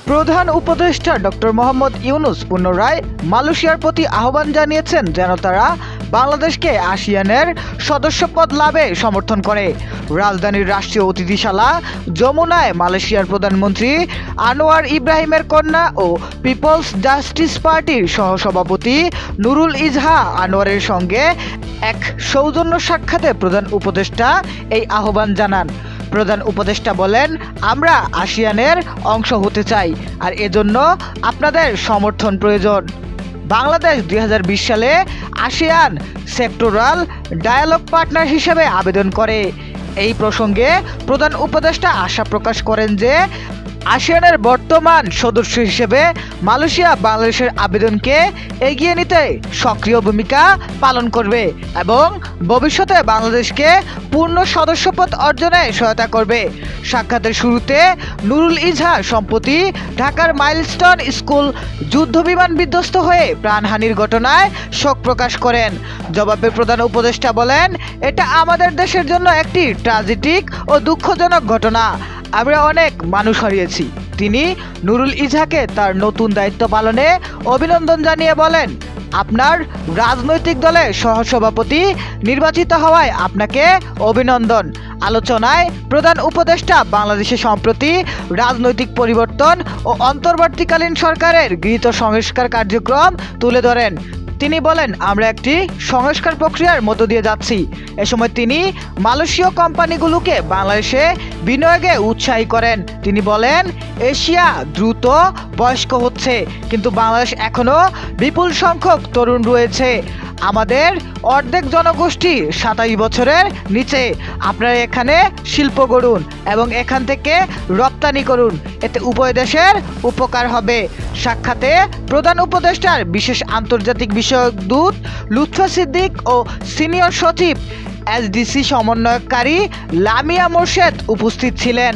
প্রধান উপদেষ্টা ডক্টর মোহাম্মদ ইউনূস পুনরায় মালয়েশিয়ার প্রতি আহ্বান জানিয়েছেন যেন তারা বাংলাদেশকে আসিয়ানের সদস্যপদ লাভে সমর্থন করে। রাজধানীর রাষ্ট্রীয় অতিথিশালা যমুনায় মালয়েশিয়ার প্রধানমন্ত্রী আনোয়ার ইব্রাহিমের কন্যা ও পিপলস জাস্টিস পার্টির সহসভাপতি নুরুল ইজহা আনোয়ারের সঙ্গে এক সৌজন্য সাক্ষাতে প্রধান উপদেষ্টা এই আহ্বান জানান। প্রধান উপদেষ্টা বলেন, আমরা আসিয়ানের অংশ হতে চাই, আর এজন্য আপনাদের সমর্থন প্রয়োজন। বাংলাদেশ 2020 সালে আসিয়ান সেক্টরাল ডায়ালগ পার্টনার হিসেবে আবেদন করে। এই প্রসঙ্গে প্রধান উপদেষ্টা আশা প্রকাশ করেন যে আসিয়ানের বর্তমান সদস্য হিসেবে মালয়েশিয়া বাংলাদেশের আবেদনকে এগিয়ে নিতে সক্রিয় ভূমিকা পালন করবে এবং ভবিষ্যতে বাংলাদেশকে পূর্ণ সদস্যপদ অর্জনে সহায়তা করবে। সাক্ষাতের শুরুতে নুরুল ইজহা সম্প্রতি ঢাকার মাইলস্টোন স্কুল যুদ্ধবিমান বিধ্বস্ত হয়ে প্রাণহানির ঘটনায় শোক প্রকাশ করেন। জবাবে প্রধান উপদেষ্টা বলেন, এটা আমাদের দেশের জন্য একটি ট্র্যাজিক ও দুঃখজনক ঘটনা। আমরা অনেক মানুষ হারিয়েছি। তিনি নুরুল ইজহাকে তার নতুন দায়িত্ব পালনে অভিনন্দন জানিয়ে বলেন, আপনার রাজনৈতিক দলের সহসভাপতি নির্বাচিত হওয়ায় আপনাকে অভিনন্দন। আলোচনায় প্রধান উপদেষ্টা বাংলাদেশে সম্প্রতি রাজনৈতিক পরিবর্তন ও অন্তর্বর্তীকালীন সরকারের গৃহীত সংস্কার কার্যক্রম তুলে ধরেন। তিনি বলেন, আমরা একটি সংস্কার প্রক্রিয়ার মধ্য দিয়ে যাচ্ছি। এ সময় তিনি মালয়েশীয় কোম্পানিগুলোকে বাংলাদেশে বিনিয়োগে উৎসাহী করেন। তিনি বলেন, এশিয়া দ্রুত বয়স্ক হচ্ছে, কিন্তু বাংলাদেশ এখনও বিপুল সংখ্যক তরুণ রয়েছে। আমাদের অর্ধেক জনগোষ্ঠী 27 বছরের নিচে। আপনারা এখানে শিল্প গড়ুন এবং এখান থেকে রপ্তানি করুন, এতে উভয় দেশের উপকার হবে। সাক্ষাতে প্রধান উপদেষ্টার বিশেষ আন্তর্জাতিক বিষয়ক দূত লুৎফা সিদ্দিক ও সিনিয়র সচিব এসডিসি সমন্বয়কারী লামিয়া মোর্শেদ উপস্থিত ছিলেন।